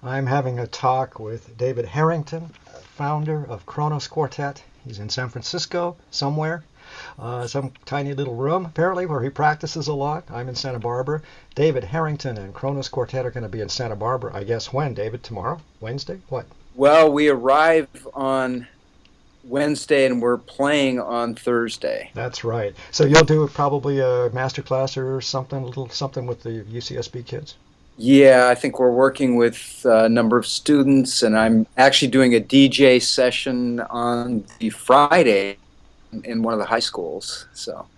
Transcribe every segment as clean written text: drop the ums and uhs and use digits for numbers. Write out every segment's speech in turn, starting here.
I'm having a talk with David Harrington, founder of Kronos Quartet. He's in San Francisco somewhere, some tiny little room apparently where he practices a lot. I'm in Santa Barbara. David Harrington and Kronos Quartet are going to be in Santa Barbara, I guess when, David? Tomorrow? Wednesday? What? Well, we arrive on Wednesday and we're playing on Thursday. That's right. So you'll do probably a master class or something, a little something with the UCSB kids? Yeah, I think we're working with a number of students, and I'm actually doing a DJ session on the Friday in one of the high schools. So,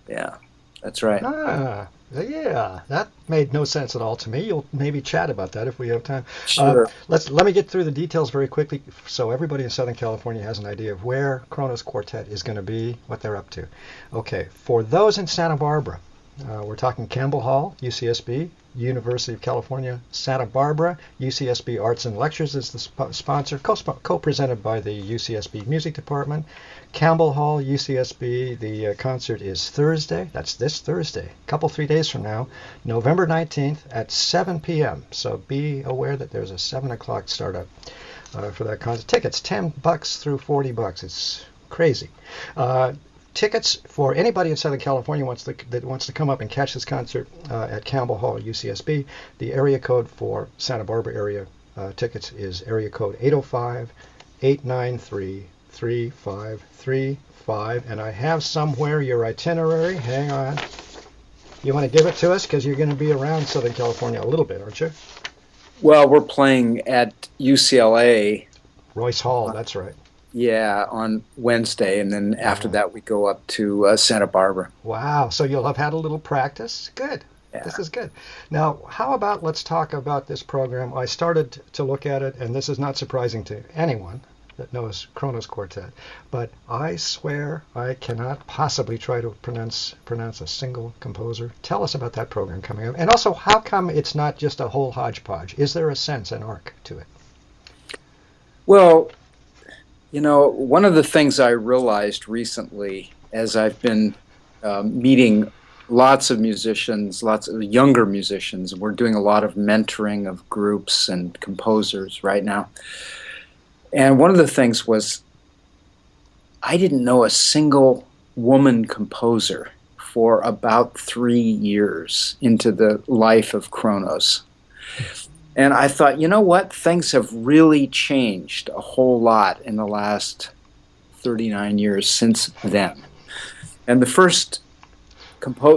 yeah, that's right. Ah, yeah, that made no sense at all to me. You'll maybe chat about that if we have time. Sure. Let me get through the details very quickly so everybody in Southern California has an idea of where Kronos Quartet is going to be, what they're up to. Okay, for those in Santa Barbara, we're talking Campbell Hall, UCSB, University of California, Santa Barbara. UCSB Arts and Lectures is the sponsor, co-presented by the UCSB Music Department. Campbell Hall, UCSB. The concert is Thursday. That's this Thursday, a couple, 3 days from now, November 19th at 7 p.m. So be aware that there's a 7 o'clock startup for that concert. Tickets, $10 through $40. It's crazy. Tickets for anybody in Southern California that wants to come up and catch this concert at Campbell Hall, UCSB. The area code for Santa Barbara area tickets is area code 805-893-3535. And I have somewhere your itinerary. Hang on. You want to give it to us because you're going to be around Southern California a little bit, aren't you? Well, we're playing at UCLA, Royce Hall, that's right. yeah, on Wednesday, and then after Yeah. that we go up to Santa Barbara. Wow. So you'll have had a little practice. Good. This Yeah. is good. Now, how about let's talk about this program. I started to look at it, and this is not surprising to anyone that knows Kronos Quartet, but I swear I cannot possibly try to pronounce a single composer. Tell us about that program coming up. And also, how come it's not just a whole hodgepodge? Is there a sense, an arc to it? Well, one of the things I realized recently as I've been meeting lots of musicians, lots of younger musicians, we're doing a lot of mentoring of groups and composers right now. And one of the things was I didn't know a single woman composer for about 3 years into the life of Kronos. And I thought, you know what? Things have really changed a whole lot in the last 39 years since then. And the first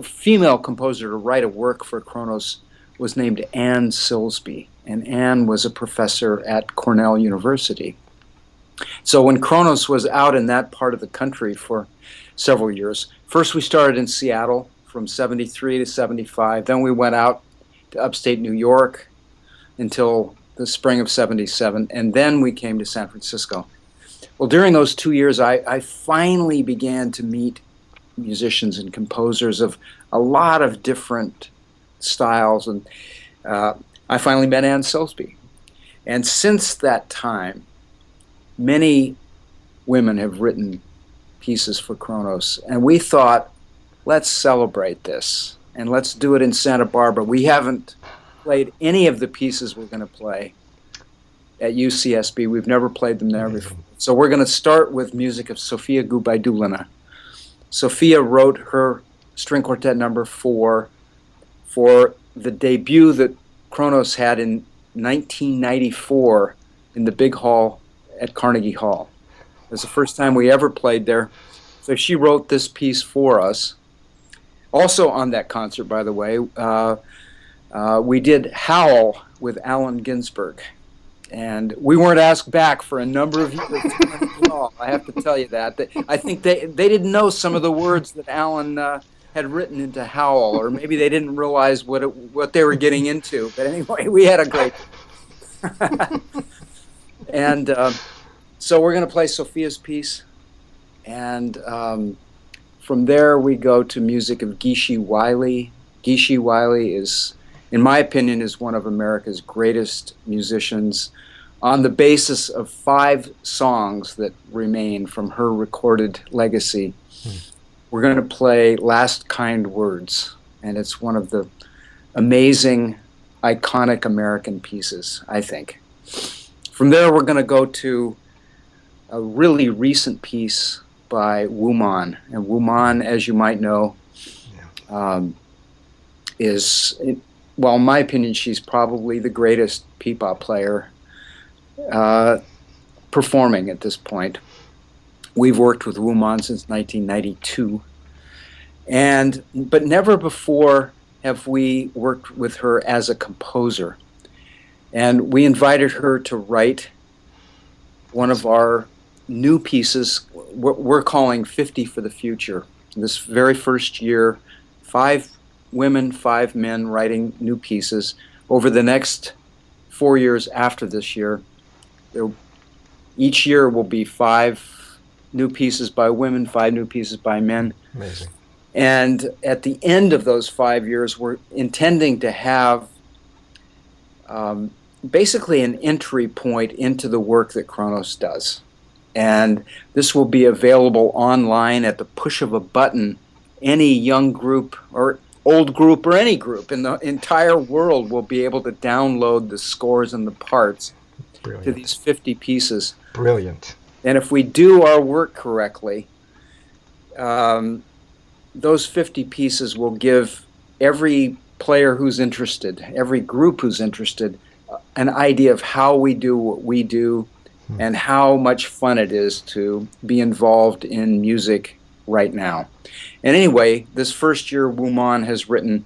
female composer to write a work for Kronos was named Anne Silsby. And Anne was a professor at Cornell University. So when Kronos was out in that part of the country for several years, first we started in Seattle from 73 to 75. Then we went out to upstate New York until the spring of 77, and then we came to San Francisco. Well, during those 2 years, I finally began to meet musicians and composers of a lot of different styles, and I finally met Anne Silsby. And since that time, many women have written pieces for Kronos, and we thought, let's celebrate this, and let's do it in Santa Barbara. We haven't played any of the pieces we're going to play at UCSB. We've never played them there before. So we're going to start with music of Sofia Gubaidulina. Sofia wrote her string quartet number 4 for the debut that Kronos had in 1994 in the big hall at Carnegie Hall. It was the first time we ever played there. So she wrote this piece for us. Also on that concert, by the way, we did Howl with Allen Ginsberg. And we weren't asked back for a number of years. I have to tell you that. I think they didn't know some of the words that Allen had written into Howl, or maybe they didn't realize what they were getting into. But anyway, we had a great and so we're going to play Sophia's piece. And from there we go to music of Gishi Wiley. Gishi Wiley is, in my opinion, is one of America's greatest musicians on the basis of 5 songs that remain from her recorded legacy. We're going to play Last Kind Words, and it's one of the amazing iconic American pieces, I think. From there, we're going to go to a really recent piece by Wuman. And Wuman, as you might know, um, is, well, in my opinion, she's probably the greatest peepop player uh, performing at this point. We've worked with Wuman since 1992, but never before have we worked with her as a composer. And we invited her to write one of our new pieces we're calling 50 for the Future. This very first year, 5 women, 5 men writing new pieces. Over the next 4 years after this year, each year will be 5 new pieces by women, 5 new pieces by men. Amazing. And at the end of those 5 years, we're intending to have basically an entry point into the work that Kronos does. And this will be available online at the push of a button. Any young group or old group or any group in the entire world will be able to download the scores and the parts to these 50 pieces. Brilliant. And if we do our work correctly, those 50 pieces will give every player who's interested, every group who's interested, an idea of how we do what we do and how much fun it is to be involved in music right now. And anyway, this first year, Wuman has written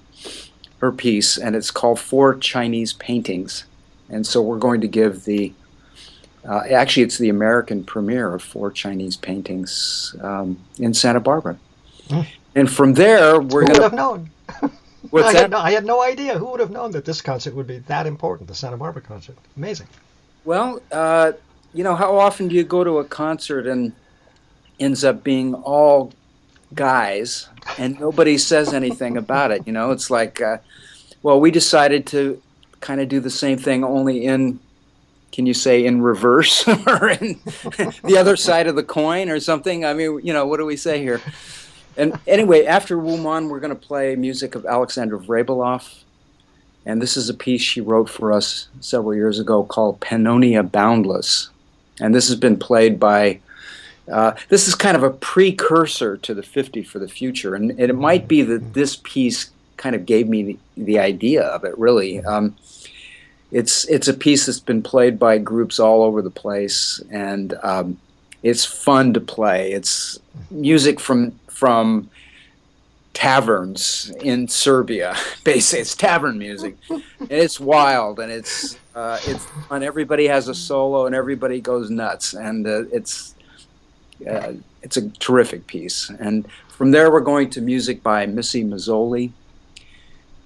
her piece, and it's called 4 Chinese Paintings. And so we're going to give actually it's the American premiere of 4 Chinese Paintings in Santa Barbara. And from there, we're going to... Who would have known? What's that? I had no idea. Who would have known that this concert would be that important, the Santa Barbara concert? Amazing. Well, how often do you go to a concert and ends up being all guys and nobody says anything about it? It's like, well, we decided to kind of do the same thing, only can you say in reverse or in the other side of the coin or something? I mean, what do we say here? And anyway, after Wuman, we're going to play music of Alexandra Vrabelov. And this is a piece she wrote for us several years ago called Pannonia Boundless. And this has been played by, this is kind of a precursor to the 50 for the Future. And it might be that this piece kind of gave me the idea of it, really. It's a piece that's been played by groups all over the place, and it's fun to play. It's music from taverns in Serbia. Basically, it's tavern music, and it's wild, and it's fun. Everybody has a solo, and everybody goes nuts, and it's a terrific piece. And from there, we're going to music by Missy Mazzoli,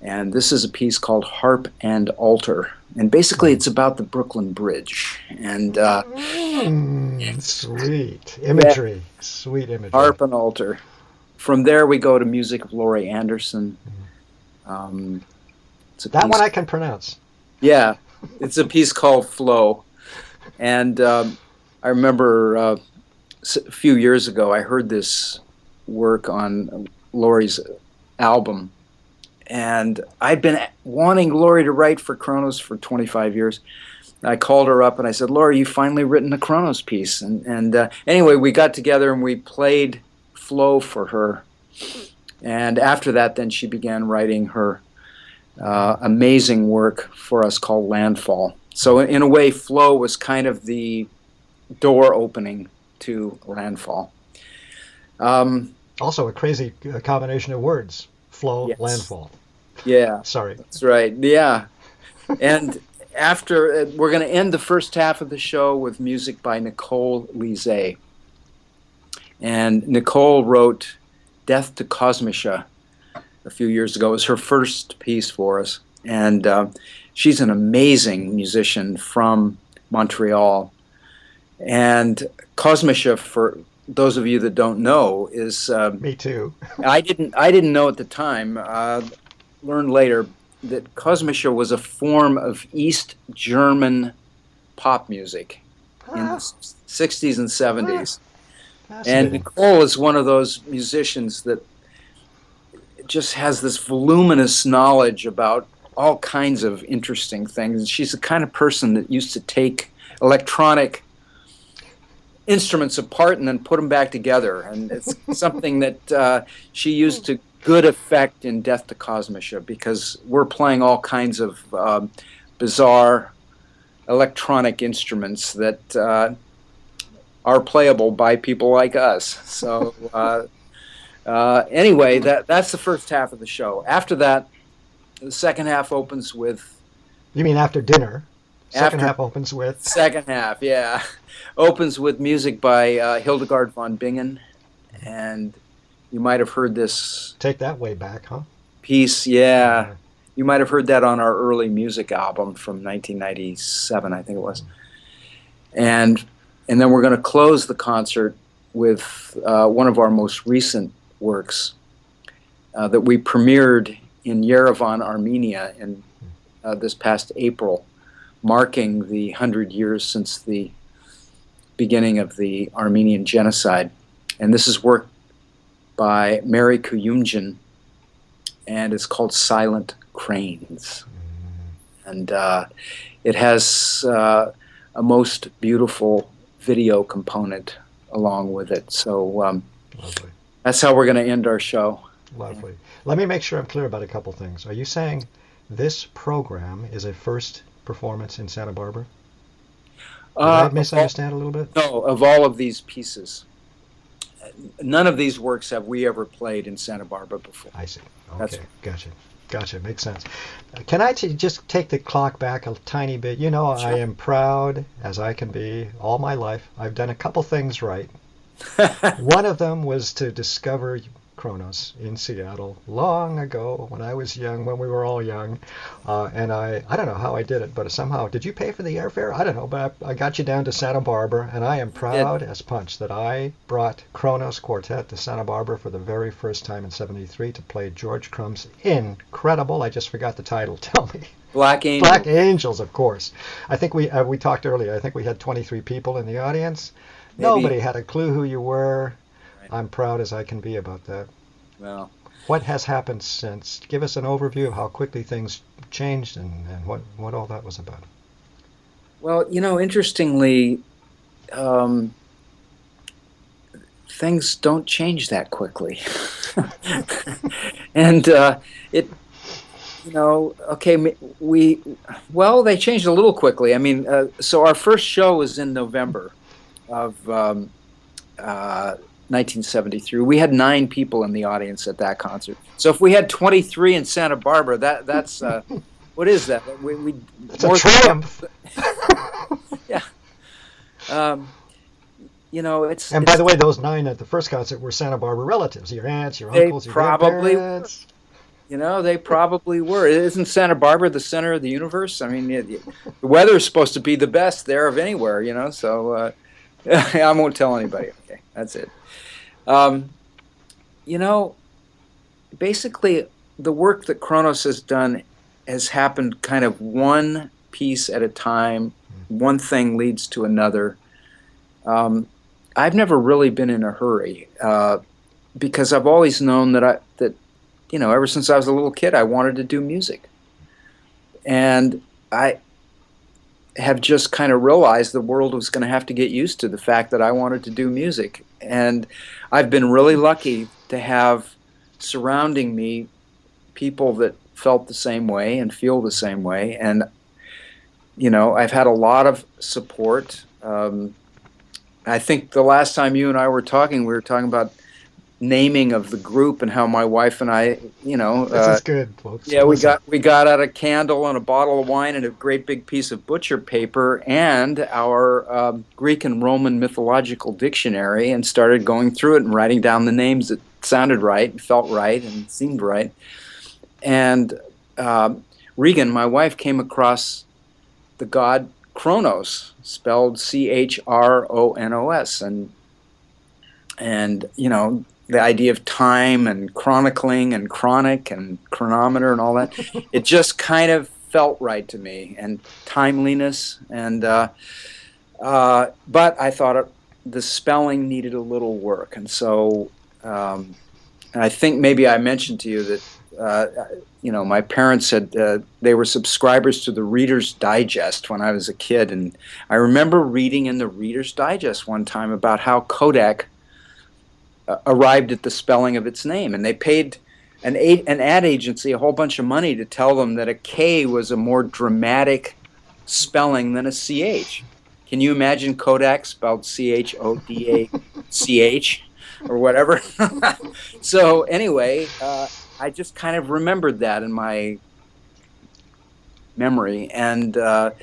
and this is a piece called Harp and Altar. And basically, it's about the Brooklyn Bridge. And sweet imagery, sweet imagery. Harp and Altar. From there, we go to music of Laurie Anderson. That one I can pronounce. Yeah, it's a piece called Flow. And I remember a few years ago, I heard this work on Laurie's album. And I'd been wanting Laurie to write for Kronos for 25 years. I called her up and I said, Laurie, you've finally written a Kronos piece. And anyway, we got together and we played Flow for her. And after that, then she began writing her amazing work for us called Landfall. So in a way, Flow was kind of the door opening to Landfall. Also a crazy combination of words. Flow, yes. Landfall. Yeah. Sorry. That's right. Yeah. And after, we're going to end the first half of the show with music by Nicole Lizet. And Nicole wrote Death to Kosmisha a few years ago. It was her first piece for us. And she's an amazing musician from Montreal. And Kosmisha, for those of you that don't know, is me too. I didn't know at the time. Learned later that Kosmisha was a form of East German pop music in the 60s and 70s. And Nicole is one of those musicians that just has this voluminous knowledge about all kinds of interesting things. She's the kind of person that used to take electronic instruments apart and then put them back together. And it's something that she used to good effect in Death to Cosmosha, because we're playing all kinds of bizarre electronic instruments that are playable by people like us. So anyway, that's the first half of the show. After that, the second half opens with... You mean after dinner? Second After half opens with... second half, yeah. Opens with music by Hildegard von Bingen. And you might have heard this Take that way back, huh? piece, yeah. You might have heard that on our early music album from 1997, I think it was. And then we're going to close the concert with one of our most recent works that we premiered in Yerevan, Armenia in this past April, marking the 100 years since the beginning of the Armenian genocide. And this is work by Mary Kuyumjan, and it's called Silent Cranes. And it has a most beautiful video component along with it. So Lovely. That's how we're going to end our show. Lovely. Let me make sure I'm clear about a couple things. Are you saying this program is a first performance in Santa Barbara? Did I misunderstand a little bit? No, of all of these pieces. None of these works have we ever played in Santa Barbara before. I see. Okay, gotcha. Makes sense. Can I just take the clock back a tiny bit? You know, Sure. I am proud as I can be all my life. I've done a couple things right. One of them was to discover Kronos in Seattle long ago when I was young, when we were all young. And I don't know how I did it, but somehow, did you pay for the airfare? I don't know, but I got you down to Santa Barbara, and I am proud as punch that I brought Kronos Quartet to Santa Barbara for the very first time in '73 to play George Crumb's incredible, I just forgot the title, tell me. Black Angels. Black Angels, of course. I think we talked earlier, I think we had 23 people in the audience. Maybe. Nobody had a clue who you were. Right. I'm proud as I can be about that. Well, what has happened since? Give us an overview of how quickly things changed and what all that was about. Well, you know, interestingly, things don't change that quickly. And it, you know, okay, they changed a little quickly. I mean, so our first show was in November of 1973. We had 9 people in the audience at that concert. So if we had 23 in Santa Barbara, that's what is that? It's a triumph. Yeah. You know, it's... And by the way, those 9 at the first concert were Santa Barbara relatives, your aunts, your uncles, your grandparents. You know, they probably were. Isn't Santa Barbara the center of the universe? I mean, the weather is supposed to be the best there of anywhere, you know, so I won't tell anybody. Okay, that's it. You know, basically, the work that Kronos has done has happened kind of one piece at a time. One thing leads to another. I've never really been in a hurry because I've always known that you know, ever since I was a little kid, I wanted to do music. And I have just kind of realized the world was going to have to get used to the fact that I wanted to do music. And I've been really lucky to have surrounding me people that felt the same way and feel the same way. And, you know, I've had a lot of support. I think the last time you and I were talking, we were talking about naming of the group and how my wife and I, you know, this is good, folks. Yeah, we got out a candle and a bottle of wine and a great big piece of butcher paper and our Greek and Roman mythological dictionary and started going through it and writing down the names that sounded right and felt right and seemed right. And Regan, my wife, came across the god Kronos, spelled Chronos, and you know, the idea of time and chronicling and chronic and chronometer and all that, it just kind of felt right to me, and timeliness. And but I thought the spelling needed a little work, and so and I think maybe I mentioned to you that uh, my parents had they were subscribers to the Reader's Digest when I was a kid, and I remember reading in the Reader's Digest one time about how Kodak arrived at the spelling of its name, and they paid an ad agency a whole bunch of money to tell them that a K was a more dramatic spelling than a CH. Can you imagine Kodak spelled Chodach or whatever? So anyway, I just kind of remembered that in my memory, and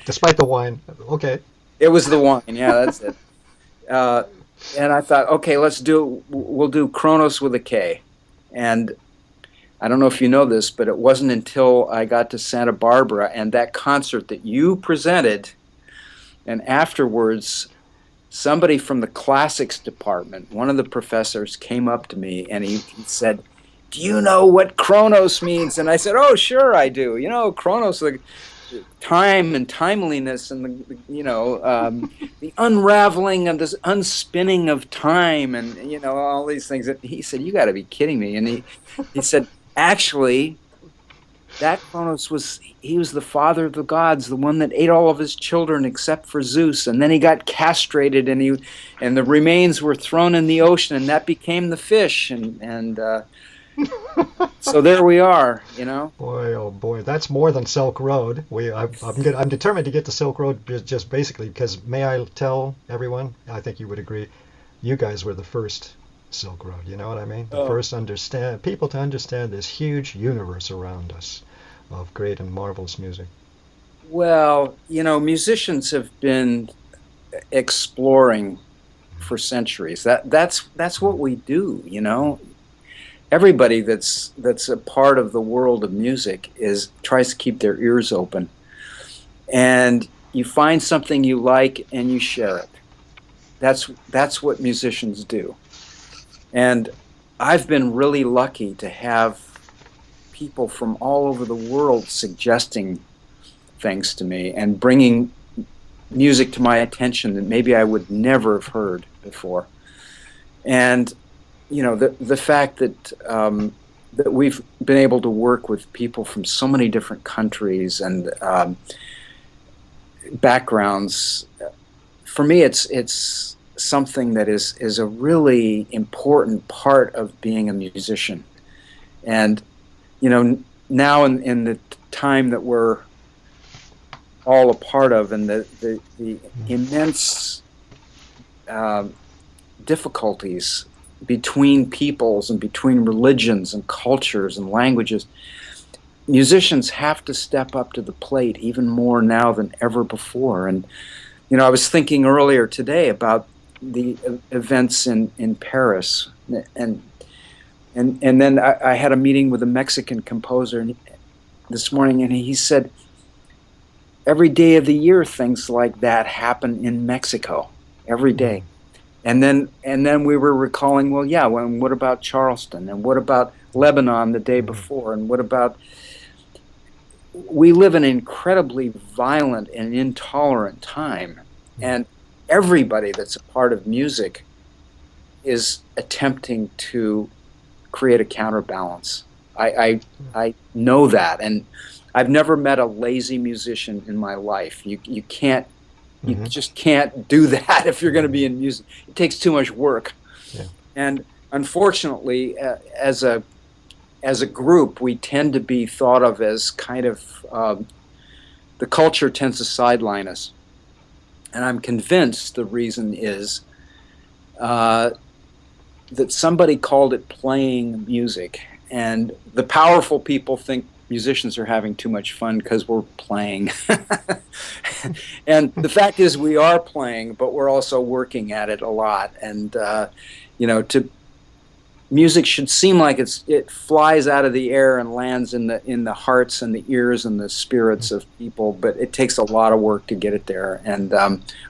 Despite the wine. Okay. it was the wine. Yeah, that's it. Uh, and I thought, okay, we'll do Kronos with a K. And I don't know if you know this, but it wasn't until I got to Santa Barbara and that concert that you presented, and afterwards, somebody from the classics department, one of the professors, came up to me and he said, "Do you know what Kronos means?" And I said, "Oh, sure I do. You know, Kronos, the time and timeliness, and the unraveling of this unspinning of time, and all these things." And he said, "You got to be kidding me!" And he said, "Actually, that Kronos was the father of the gods, the one that ate all of his children except for Zeus, and then he got castrated, and the remains were thrown in the ocean, and that became the fish, and so there we are, you know." Boy, oh boy, that's more than Silk Road. I'm determined to get to Silk Road just basically because, may I tell everyone, I think you would agree, you guys were the first Silk Road. You know what I mean? The first people to understand this huge universe around us of great and marvelous music. Well, musicians have been exploring for centuries. That's what we do, Everybody that's a part of the world of music tries to keep their ears open. And you find something you like and you share it. That's what musicians do. And I've been really lucky to have people from all over the world suggesting things to me and bringing music to my attention that maybe I would never have heard before. And the fact that that we've been able to work with people from so many different countries and backgrounds, for me, it's something that is a really important part of being a musician. And now in the time that we're all a part of, and the immense difficulties between peoples and between religions and cultures and languages, musicians have to step up to the plate even more now than ever before. And I was thinking earlier today about the events in Paris, and then I had a meeting with a Mexican composer this morning, and he said every day of the year things like that happen in Mexico every day. And then we were recalling, well, yeah, what about Charleston? And what about Lebanon the day before? And what about... We live in an incredibly violent and intolerant time. And everybody that's a part of music is attempting to create a counterbalance. I know that. And I've never met a lazy musician in my life. You can't... You just can't do that if you're going to be in music. It takes too much work. Yeah. And unfortunately, as a group, we tend to be thought of as kind of the culture tends to sideline us. And I'm convinced the reason is that somebody called it playing music. And the powerful people think musicians are having too much fun because we're playing. And the fact is we are playing, but we're also working at it a lot. And, music should seem like it flies out of the air and lands in the hearts and the ears and the spirits of people, but it takes a lot of work to get it there. And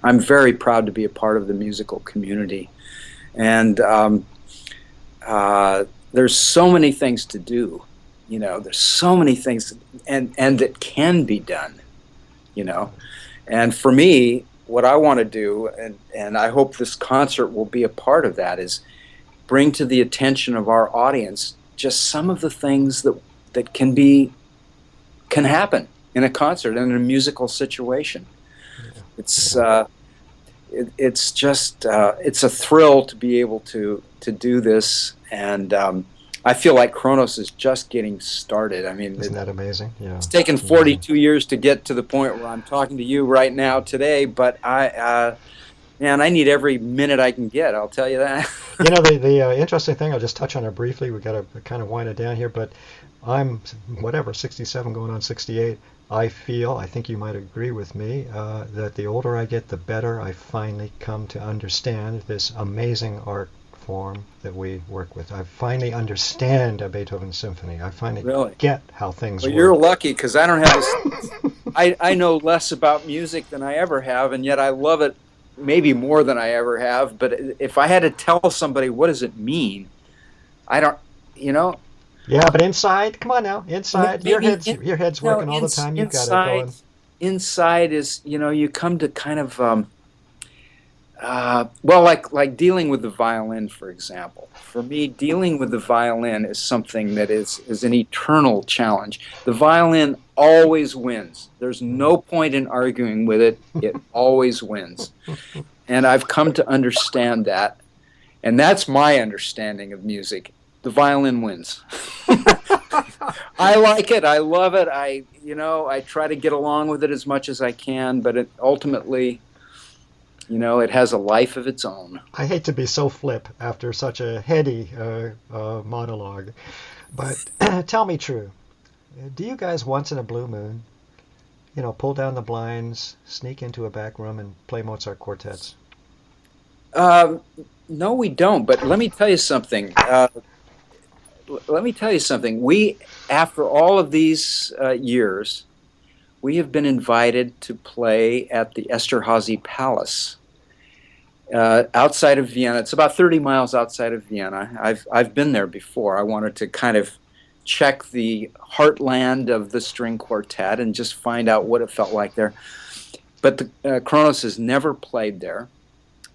I'm very proud to be a part of the musical community. And there's so many things to do. There's so many things and that can be done, And for me, what I want to do, and I hope this concert will be a part of that, is bring to the attention of our audience just some of the things that can happen in a concert and in a musical situation. It's it's just it's a thrill to be able to do this, and I feel like Kronos is just getting started. I mean, Isn't that amazing? Yeah. it's taken Amazing. 42 years to get to the point where I'm talking to you right now today, but man, I need every minute I can get. I'll tell you that. The interesting thing, I'll just touch on it briefly. We got to kind of wind it down here, but I'm whatever 67 going on 68. I think you might agree with me, that the older I get, the better I finally come to understand this amazing art form that we work with. I finally understand a Beethoven symphony. I finally Really? get how things Well, you're work. lucky because I don't have this. I know less about music than I ever have, and yet I love it maybe more than I ever have. But if I had to tell somebody what does it mean, I don't, you know, Yeah, but inside, come on now, inside, your maybe head's your head's you know, working all the time. You've got it inside going. inside is you come to kind of well, like dealing with the violin, for example. For me, dealing with the violin is something that is an eternal challenge. The violin always wins. There's no point in arguing with it. It always wins. And I've come to understand that. And that's my understanding of music. The violin wins. I like it. I love it. I try to get along with it as much as I can, but ultimately, it has a life of its own. I hate to be so flip after such a heady monologue, but tell me true. Do you guys once in a blue moon, pull down the blinds, sneak into a back room, and play Mozart quartets? Um, no, we don't. But let me tell you something. Let me tell you something. After all of these years, we have been invited to play at the Esterhazy Palace outside of Vienna. It's about 30 miles outside of Vienna. I've been there before. I wanted to kind of check the heartland of the string quartet and just find out what it felt like there. But the Kronos has never played there,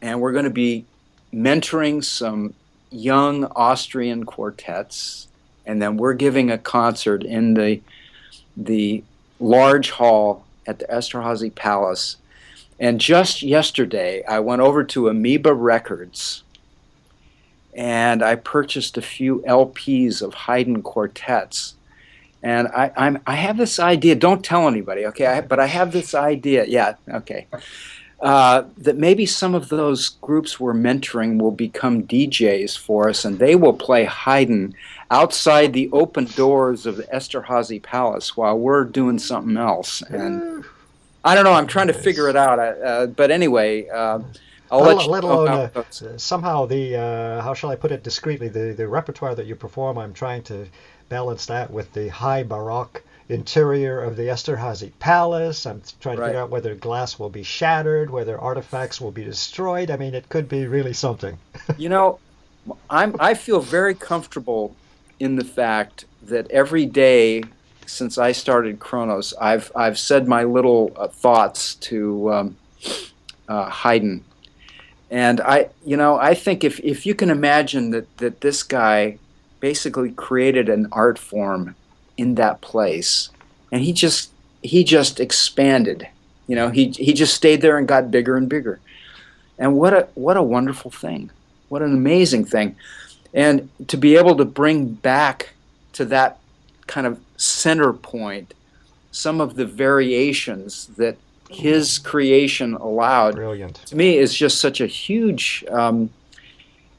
and we're going to be mentoring some young Austrian quartets, and then we're giving a concert in the large hall at the Esterhazy Palace. And just yesterday, I went over to Amoeba Records and I purchased a few LPs of Haydn quartets. And I have this idea. Don't tell anybody, okay? But I have this idea. Yeah, okay. That maybe some of those groups we're mentoring will become DJs for us, and they will play Haydn outside the open doors of the Esterhazy Palace while we're doing something else. And I don't know. I'm trying to figure Nice. it out. But anyway, I'll Let, let you let know alone how it goes. somehow how shall I put it discreetly, the repertoire that you perform, I'm trying to balance that with the high Baroque interior of the Esterhazy Palace. I'm trying to Right. figure out whether glass will be shattered, whether artifacts will be destroyed. I mean, it could be really something. You know, I feel very comfortable in the fact that every day since I started Kronos, I've said my little thoughts to Haydn, and I think if you can imagine that this guy basically created an art form in that place, and he just expanded. He just stayed there and got bigger and bigger. And what a wonderful thing. What an amazing thing. And to be able to bring back to that kind of center point some of the variations that his creation allowed, Brilliant. to me, is just such a huge,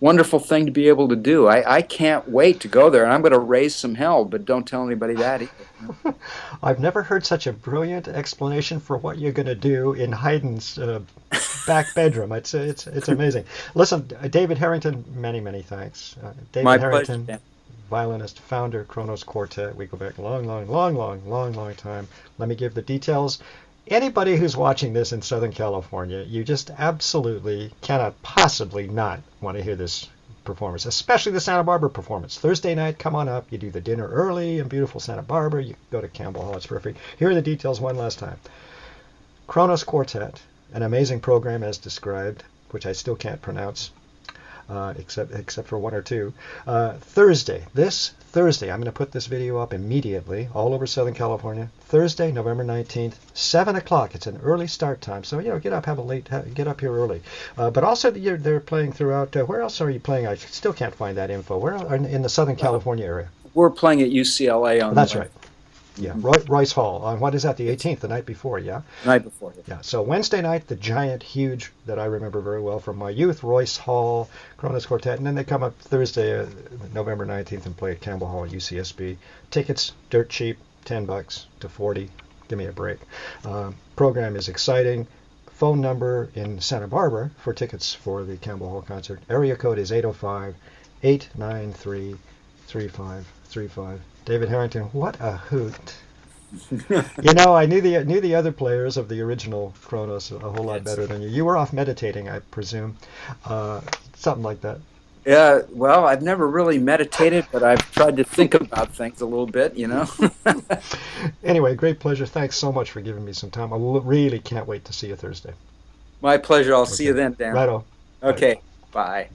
wonderful thing to be able to do. I can't wait to go there, and I'm going to raise some hell, but don't tell anybody that either. I've never heard such a brilliant explanation for what you're going to do in Haydn's back bedroom. It's amazing. Listen, David Harrington, many many thanks. David My pleasure, Harrington, Dan. violinist, founder, Kronos Quartet. We go back long, long, long, long, long, long time. Let me give the details. Anybody who's watching this in Southern California, you just absolutely cannot possibly not want to hear this performance, especially the Santa Barbara performance. Thursday night, come on up. You do the dinner early in beautiful Santa Barbara. You go to Campbell Hall. It's perfect. Here are the details one last time. Kronos Quartet, an amazing program as described, which I still can't pronounce. except for one or two. Thursday, this Thursday, I'm going to put this video up immediately all over Southern California. Thursday, November 19th, 7 o'clock. It's an early start time, so get up, get up here early. But also, they're playing throughout. Where else are you playing? I still can't find that info. Where in the Southern California area? We're playing at UCLA on. That's right. Yeah, Royce Hall. On what is that? The 18th, the night before. Yeah. Night before. Yeah. So Wednesday night, the giant, huge that I remember very well from my youth, Royce Hall, Kronos Quartet, and then they come up Thursday, November 19th, and play at Campbell Hall, UCSB. Tickets dirt cheap, $10 to 40. Give me a break. Program is exciting. Phone number in Santa Barbara for tickets for the Campbell Hall concert. Area code is 805-893-3535. David Harrington, what a hoot. I knew the other players of the original Kronos a whole lot better than you. You were off meditating, I presume. Something like that. Yeah, well, I've never really meditated, but I've tried to think about things a little bit, Anyway, great pleasure. Thanks so much for giving me some time. I really can't wait to see you Thursday. My pleasure. I'll see you then, Dan. Righto. Okay, bye.